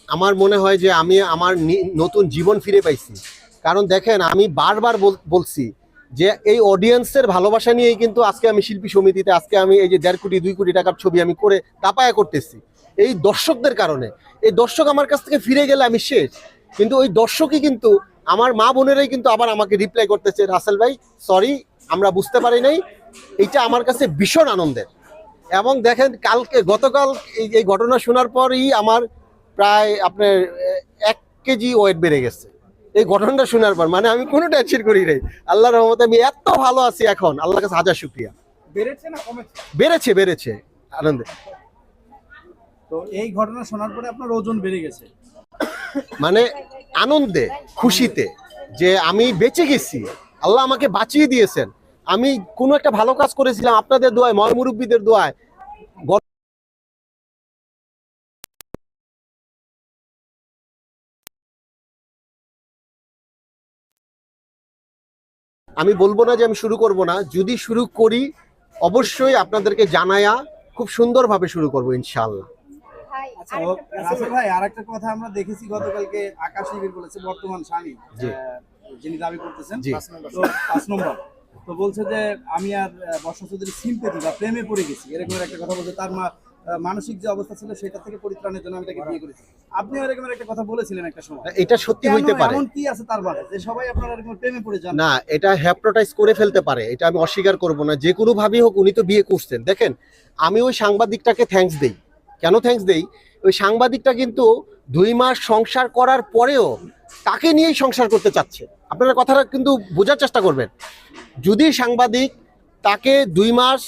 আমার মনে হয় যে আমি আমার নতুন জীবন ফিরে পাইছি। কারণ দেখেন, আমি বারবার বলছি যে এই অডিয়েন্সের ভালোবাসা নিয়েই কিন্তু আজকে আমি শিল্পী সমিতিতে, আজকে আমি এই যে 1.5 কোটি 2 কোটি টাকার ছবি আমি করে তাপায়া করতেছি এই দর্শকদের কারণে। এই দর্শক আমার কাছ থেকে ফিরে গেলে আমি শেষ। কিন্তু ওই দর্শকই কিন্তু আমার মা বোনেরাই কিন্তু আবার আমাকে রিপ্লাই করতেছে, রাসেল ভাই সরি, আমরা বুঝতে পারি নাই। এইটা আমার কাছে ভীষণ আনন্দের। এবং দেখেন, গতকাল এই ঘটনা শোনার পরই আমার প্রায় আপনার 1 কেজি ওয়েট বেড়ে গেছে এই ঘটনাটা শোনার পর। মানে আমি কোনো টেনশন করি নাই, আল্লাহর রহমতে আমি এত ভালো আছি এখন, আল্লাহর কাছে হাজার শুকরিয়া। বেড়েছে না কমেছে? বেড়েছে, বেড়েছে আনন্দে। তো এই ঘটনা শোনার পরে আপনার ওজন বেড়ে গেছে? মানে আনন্দে, খুশিতে যে আমি বেঁচে গেছি, আল্লাহ আমাকে বাঁচিয়ে দিয়েছেন। আমি কোনো একটা ভালো কাজ করেছিলাম আপনাদের দোয়ায়, ময় মুরব্বীদের দোয়ায়। আমি বলবো না যে আমি শুরু করব না, যদি শুরু করি অবশ্যই আপনাদেরকে জানায়া খুব সুন্দরভাবে শুরু করব ইনশাআল্লাহ। আচ্ছা রাসেল ভাই, আরেকটা কথা আমরা দেখেছি গতকালকে, আকাশ নিবিড় বলেছে বর্তমান স্বামী যিনি দাবি করতেছেন, তো 5 নম্বর, তো বলছে যে আমি আর বর্ষা চৌধুরী সিম্পেথি বা প্রেমে পড়ে গেছি, এরকম একটা কথা বলছে। তার মানসিক যে অবস্থা ছিল সেটা থেকে পরিত্রাণের জন্য আমি তাকে বিয়ে করেছি। আপনি এরকম একটা কথা বলেছিলেন একটা সময়, এটা সত্যি হইতে পারে? এমন কি আছে তার মাঝে যে সবাই আপনারা এরকম প্রেমে পড়ে যান? না, এটা হ্যাপটোটাইজ করে ফেলতে পারে, এটা আমি অস্বীকার করব না। যে কোনো ভাবেই হোক, উনি তো বিয়ে করছেন। দেখেন, আমি ওই সাংবাদিকটাকে থ্যাঙ্কস দেই। কেন থ্যাঙ্কস দেই? ওই সাংবাদিকটা কিন্তু 2 মাস সংসার করার পরেও তাকে নিয়েই সংসার করতে চাচ্ছে। আপনারা কথাটা কিন্তু বোঝার চেষ্টা করবেন। যদি সাংবাদিক তাকে 2 মাস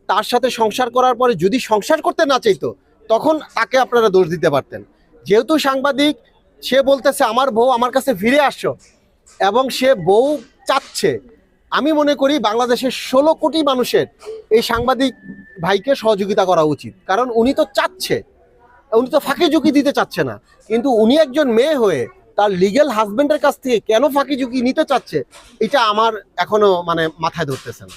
তার সাথে সংসার করার পরে যদি সংসার করতে না চাইতো, তখন তাকে আপনারা দোষ দিতে পারতেন। যেহেতু সাংবাদিক, সে বলতেছে আমার বউ আমার কাছে ফিরে আসো, এবং সে বউ চাচ্ছে, আমি মনে করি বাংলাদেশের 16 কোটি মানুষের এই সাংবাদিক ভাইকে সহযোগিতা করা উচিত। কারণ উনি তো চাচ্ছে, উনি তো ফাঁকি ঝুঁকি দিতে চাচ্ছে না। কিন্তু উনি একজন মেয়ে হয়ে তার লিগ্যাল হাজবেন্ডের কাছ থেকে কেন ফাঁকি ঝুঁকি নিতে চাচ্ছে, এটা আমার এখনো মানে মাথায় ধরতেছে না।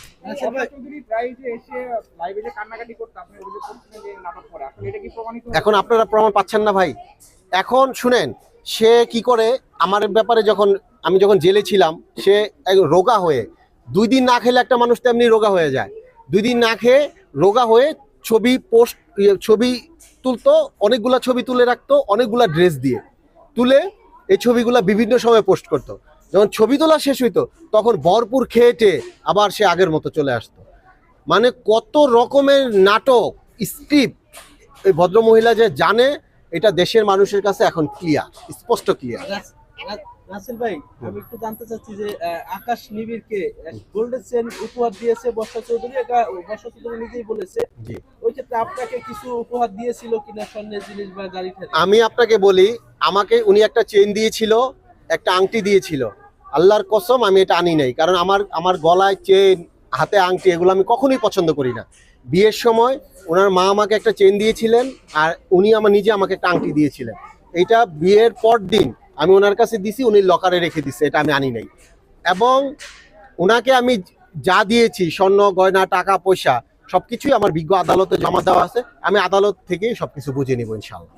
এখন আপনারা প্রমাণ পাচ্ছেন না ভাই। এখন শুনেন, সে কি করে আমার ব্যাপারে, আমি যখন জেলে ছিলাম, সে রোগা হয়ে 2 দিন না খেলে একটা মানুষ তেমনি রোগা হয়ে যায়। 2 দিন না খেয়ে রোগা হয়ে ছবি তুলতো, অনেকগুলা ছবি তুলে রাখতো, অনেকগুলা ড্রেস দিয়ে তুলে এই ছবিগুলা বিভিন্ন সময় পোস্ট করতো। যখন ছবি তোলা শেষ হইতো, তখন ভরপুর খেয়েটে আবার সে আগের মতো চলে আসতো। মানে কত রকমের নাটক, স্ক্রিপ্ট এই ভদ্রমহিলা যে জানে, এটা দেশের মানুষের কাছে এখন ক্লিয়ার, স্পষ্ট ক্লিয়ার। রাসেল ভাই, আমি একটু জানতে চাচ্ছি যে আকাশ নিবিড়কে গোল্ডেন চেন উপহার দিয়েছে বর্ষা চৌধুরী, এটা বর্ষা চৌধুরী নিজেই বলেছে। ওই ক্ষেত্রে আপনাকে কিছু উপহার দিয়েছিল কিনা, স্বর্ণের জিনিস বা গাড়ি? আমি আপনাকে বলি, আমাকে উনি একটা চেন দিয়েছিল, একটা আংটি দিয়েছিল। আল্লাহর কসম আমি এটা আনি নাই, কারণ আমার গলায় চেন, হাতে আংটি, এগুলো আমি কখনোই পছন্দ করি না। বিয়ের সময় ওনার মা আমাকে একটা চেন দিয়েছিলেন, আর উনি নিজে আমাকে একটা আংটি দিয়েছিলেন। এইটা বিয়ের পর দিন আমি ওনার কাছে দিছি, উনি লকারে রেখে দিছে, এটা আমি আনি নাই। এবং ওনাকে আমি যা দিয়েছি, স্বর্ণ গয়না টাকা পয়সা সবকিছুই আমার বিজ্ঞ আদালতে জমা দেওয়া আছে। আমি আদালত থেকে সবকিছু বুঝে নিব ইনশাআল্লাহ।